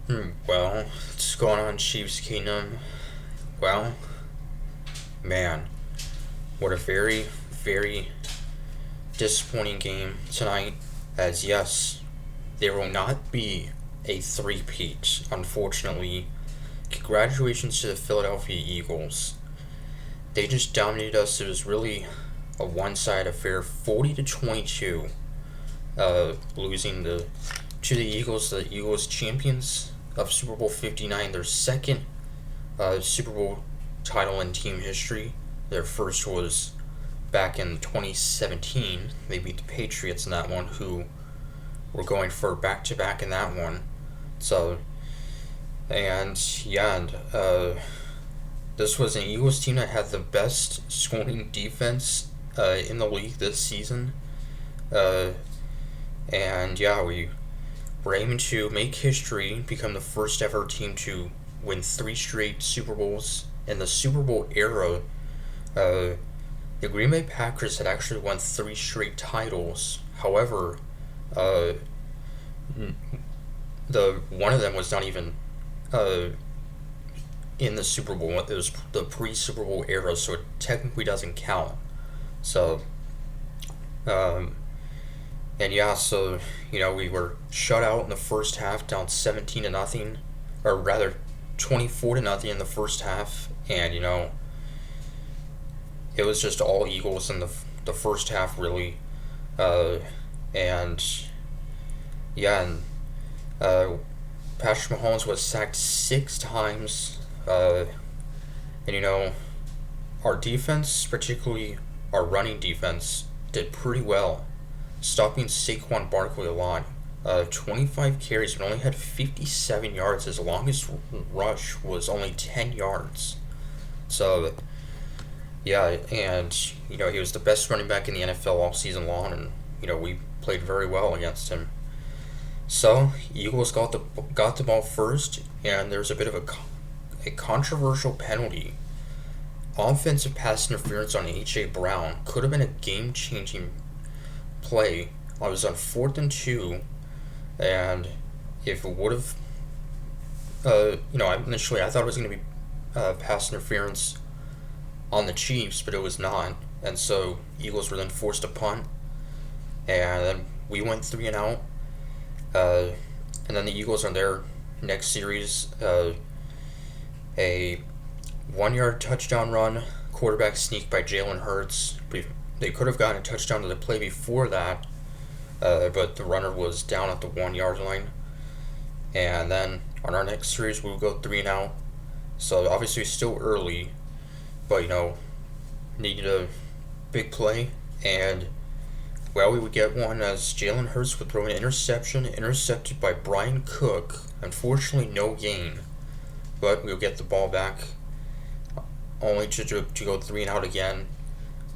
Well, what's going on, Chiefs Kingdom? Well, man, what a very, very disappointing game tonight. As yes, there will not be a three-peat, unfortunately. Congratulations to the Philadelphia Eagles. They just dominated us. It was really a one-sided affair, 40-22, losing to the Eagles. The Eagles champions of Super Bowl 59, their second Super Bowl title in team history. Their first was back in 2017. They beat the Patriots in that one, who were going for back-to-back in that one. So, this was an Eagles team that had the best scoring defense in the league this season. Uh, we were aiming to make history, become the first ever team to win three straight Super Bowls. In the Super Bowl era, the Green Bay Packers had actually won three straight titles. However, uh, the one of them was not even uh, in the Super Bowl. It was the pre-Super Bowl era, so it technically doesn't count. So, um, we were shut out in the first half, down 17-0, or rather 24-0 in the first half, and it was just all Eagles in the first half, really. Uh, and yeah, and Patrick Mahomes was sacked 6 times. And our defense, particularly our running defense, did pretty well, stopping Saquon Barkley a lot. 25 carries, but only had 57 yards. His longest rush was only 10 yards. So, yeah, and, he was the best running back in the NFL all season long, and, we played very well against him. So, Eagles got the ball first, and there's a bit of a controversial penalty. Offensive pass interference on A.J. Brown could have been a game-changing play. I was on 4th and 2, and if it would have, initially I thought it was going to be pass interference on the Chiefs, but it was not, and so Eagles were then forced to punt, and then we went 3-and-out, and then the Eagles on their next series, a 1-yard touchdown run, quarterback sneak by Jalen Hurts. They could have gotten a touchdown to the play before that, but the runner was down at the 1-yard line. And then on our next series, we'll go 3-and-out. So obviously still early, but needed a big play. And we would get one as Jalen Hurts would throw an interception, intercepted by Brian Cook. Unfortunately, no gain, but we'll get the ball back, only to go 3-and-out again.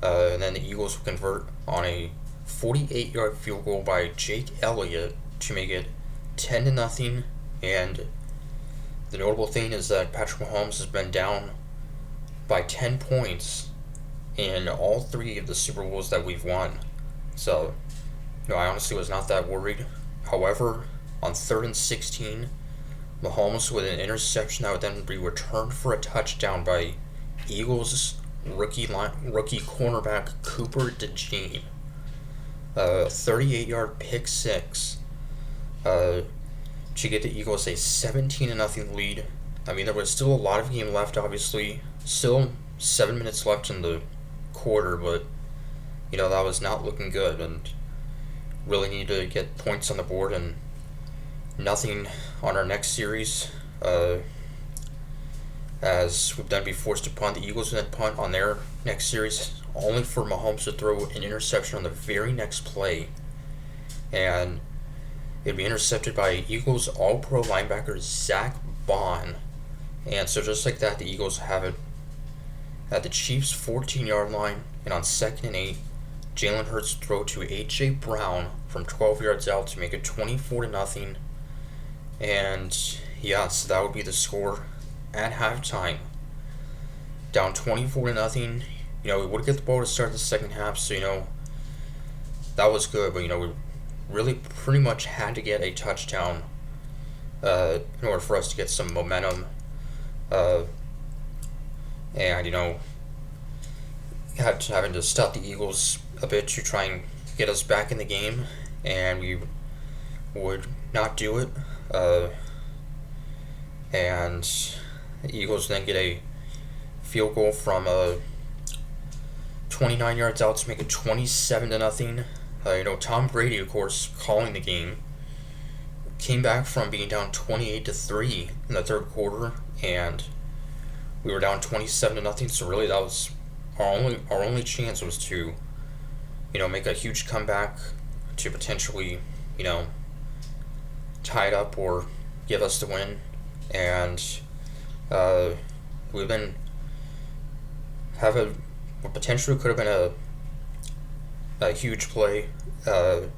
And then the Eagles will convert on a 48-yard field goal by Jake Elliott to make it 10-0. And the notable thing is that Patrick Mahomes has been down by 10 points in all three of the Super Bowls that we've won. So, I honestly was not that worried. However, on 3rd and 16, Mahomes with an interception that would then be returned for a touchdown by Eagles rookie cornerback Cooper DeJean. 38-yard pick six to get the Eagles a 17-0 lead. I mean, there was still a lot of game left, obviously. Still 7 minutes left in the quarter, but, that was not looking good, and really need to get points on the board, and nothing on our next series. As we've done be forced to punt. The Eagles would then punt on their next series, only for Mahomes to throw an interception on the very next play. And it'd be intercepted by Eagles All-Pro linebacker Zach Bond. And so just like that, the Eagles have it at the Chiefs' 14-yard line, and on 2nd and 8, Jalen Hurts throw to A.J. Brown from 12 yards out to make it 24-0. And so that would be the score at halftime. Down 24-0. We would get the ball to start the second half, so that was good, but we really pretty much had to get a touchdown in order for us to get some momentum. Uh, and, having to stop the Eagles a bit to try and get us back in the game, and we would not do it. And the Eagles then get a field goal from 29 yards out to make it 27-0. Tom Brady, of course, calling the game, came back from being down 28-3 in the third quarter, and we were down 27-0. So really, that was our only chance was to, make a huge comeback to potentially, tie it up or give us the win. And we've been what potentially could have been a huge play, a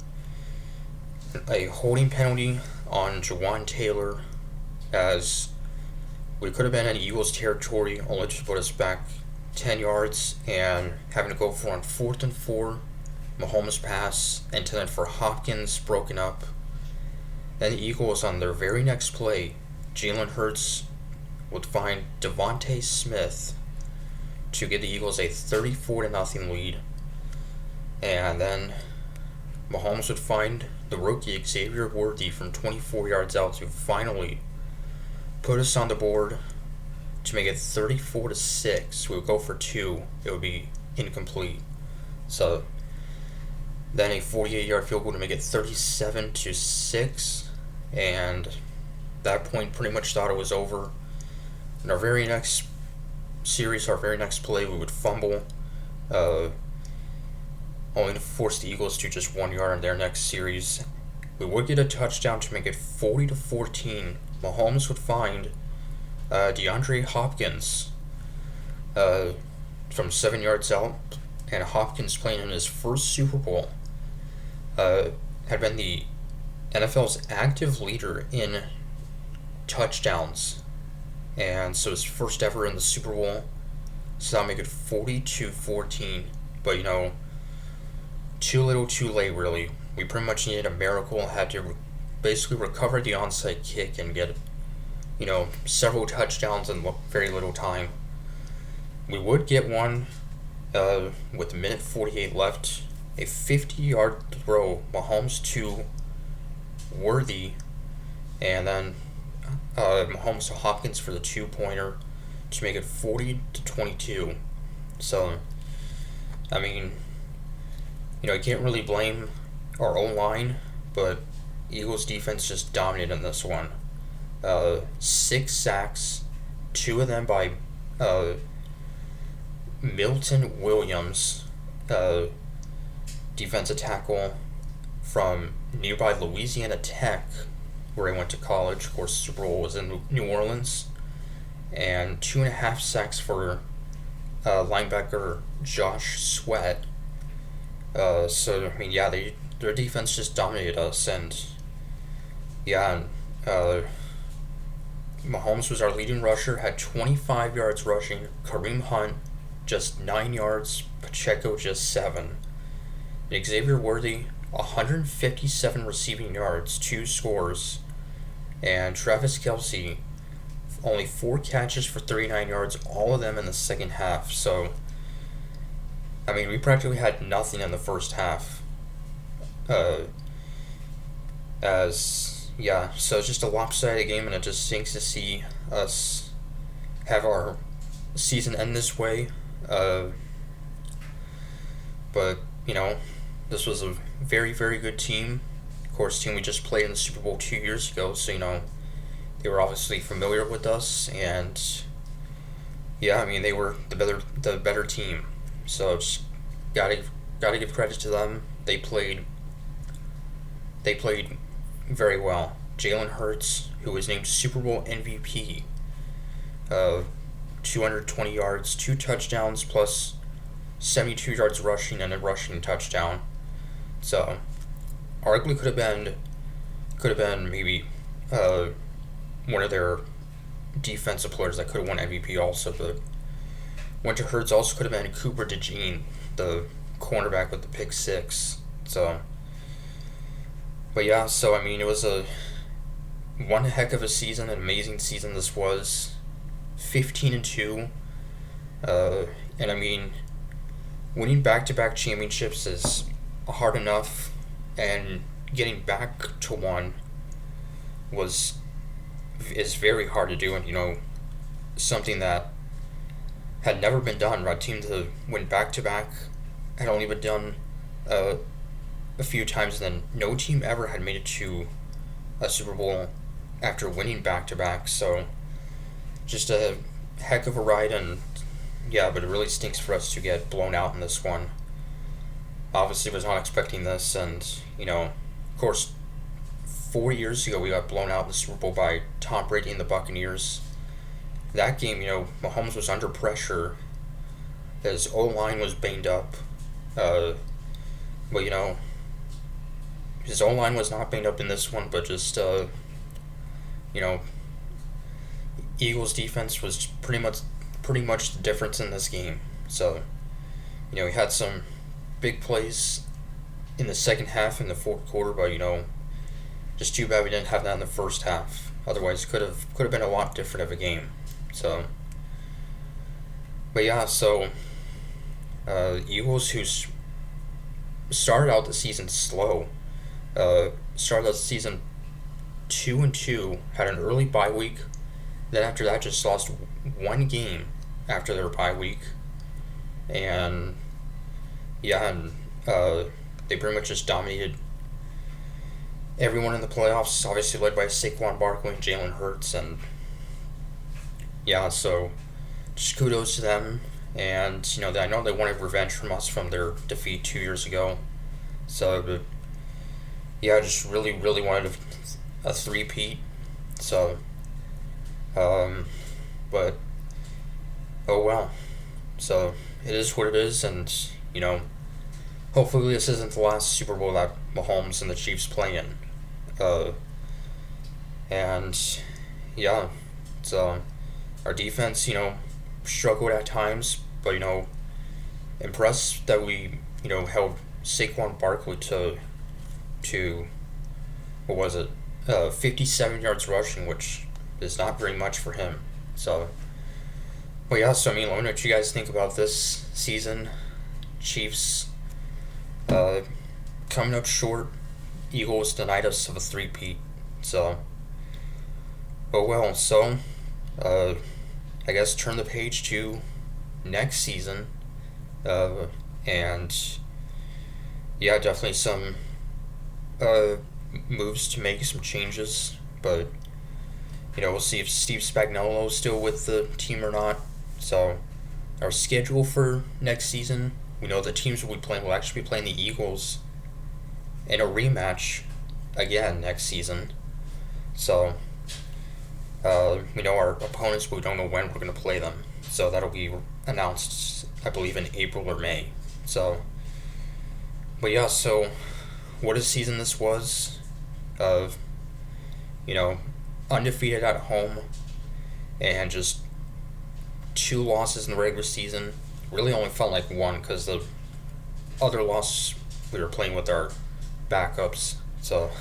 holding penalty on Jawan Taylor, as we could have been in Eagles territory, only to put us back 10 yards and having to go for on 4th and 4, Mahomes pass, and then for Hopkins broken up. Then the Eagles on their very next play, Jalen Hurts would find Devontae Smith to give the Eagles a 34-0 lead. And then Mahomes would find the rookie Xavier Worthy from 24 yards out to finally put us on the board to make it 34-6. We would go for 2. It would be incomplete. So then a 48-yard field goal to make it 37-6. And at that point pretty much thought it was over. In our very next series, our very next play, we would fumble, only to force the Eagles to just 1 yard in their next series. We would get a touchdown to make it 40-14. Mahomes would find DeAndre Hopkins from 7 yards out, and Hopkins, playing in his first Super Bowl, had been the NFL's active leader in touchdowns, and so his first ever in the Super Bowl. So that'll make it 40-14. But too little, too late. Really, we pretty much needed a miracle. Had to basically recover the onside kick and get several touchdowns in very little time. We would get one with a minute 48 left. A 50-yard throw, Mahomes to Worthy, and then Mahomes to Hopkins for the 2-pointer to make it 40-22. So, you can't really blame our own line, but Eagles defense just dominated in this one. 6 sacks, 2 of them by Milton Williams, defensive tackle from nearby Louisiana Tech, where he went to college. Of course, Super Bowl was in New Orleans. And 2.5 sacks for linebacker Josh Sweat. Their defense just dominated us, and Mahomes was our leading rusher, had 25 yards rushing. Kareem Hunt just 9 yards. Pacheco just 7. And Xavier Worthy 157 receiving yards, 2 scores. And Travis Kelce only 4 catches for 39 yards, all of them in the second half. So, we practically had nothing in the first half. So it's just a lopsided game, and it just stinks to see us have our season end this way. But, this was a very, very good team. Of course, team we just played in the Super Bowl 2 years ago, so, they were obviously familiar with us, and, they were the better team. So, just gotta give credit to them. They played very well. Jalen Hurts, who was named Super Bowl MVP, 220 yards, 2 touchdowns, plus 72 yards rushing and a rushing touchdown. So, arguably could have been maybe one of their defensive players that could have won MVP also. But went to Hurts. Also could have been Cooper DeJean, the cornerback with the pick 6. So, but it was one heck of a season, an amazing season this was. 15-2. And I mean, winning back-to-back championships is hard enough, and getting back to one is very hard to do, and something that had never been done. A team to win back-to-back had only been done a few times, and then no team ever had made it to a Super Bowl after winning back-to-back. So just a heck of a ride, and yeah, but it really stinks for us to get blown out in this one. Obviously was not expecting this, and of course 4 years ago we got blown out in the Super Bowl by Tom Brady and the Buccaneers. That game, Mahomes was under pressure. His O-line was banged up. But his O-line was not banged up in this one, but just Eagles defense was pretty much the difference in this game. So, he had some big plays in the second half and the fourth quarter, but just too bad we didn't have that in the first half. Otherwise, could have been a lot different of a game. So, but yeah, so Eagles, who started out the season slow, started out the season 2-2, had an early bye week. Then after that, just lost one game after their bye week, and they pretty much just dominated everyone in the playoffs. Obviously led by Saquon Barkley and Jalen Hurts, and so just kudos to them. And I know they wanted revenge from us from their defeat 2 years ago. So I just really wanted a three-peat. So but oh well. So it is what it is, and hopefully this isn't the last Super Bowl that Mahomes and the Chiefs play in. So our defense, struggled at times, but impressed that we held Saquon Barkley to what was it, 57 yards rushing, which is not very much for him. So, but yeah, so let me know what you guys think about this season. Chiefs coming up short. Eagles denied us of a three-peat. So, oh well. So, I guess turn the page to next season. And yeah, definitely some moves to make, some changes, but we'll see if Steve Spagnuolo is still with the team or not. So our schedule for next season, we know the teams we'll actually be playing the Eagles in a rematch again next season. So we know our opponents, but we don't know when we're going to play them. So that'll be announced, I believe, in April or May. So, but yeah, so what a season this was of, undefeated at home and just 2 losses in the regular season. Really only felt like one because the other loss we were playing with our backups. So,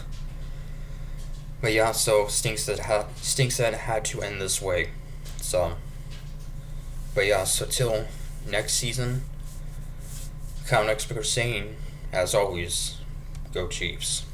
but yeah, so stinks that it had to end this way. So, but yeah, so till next season, Count X saying, as always, go Chiefs.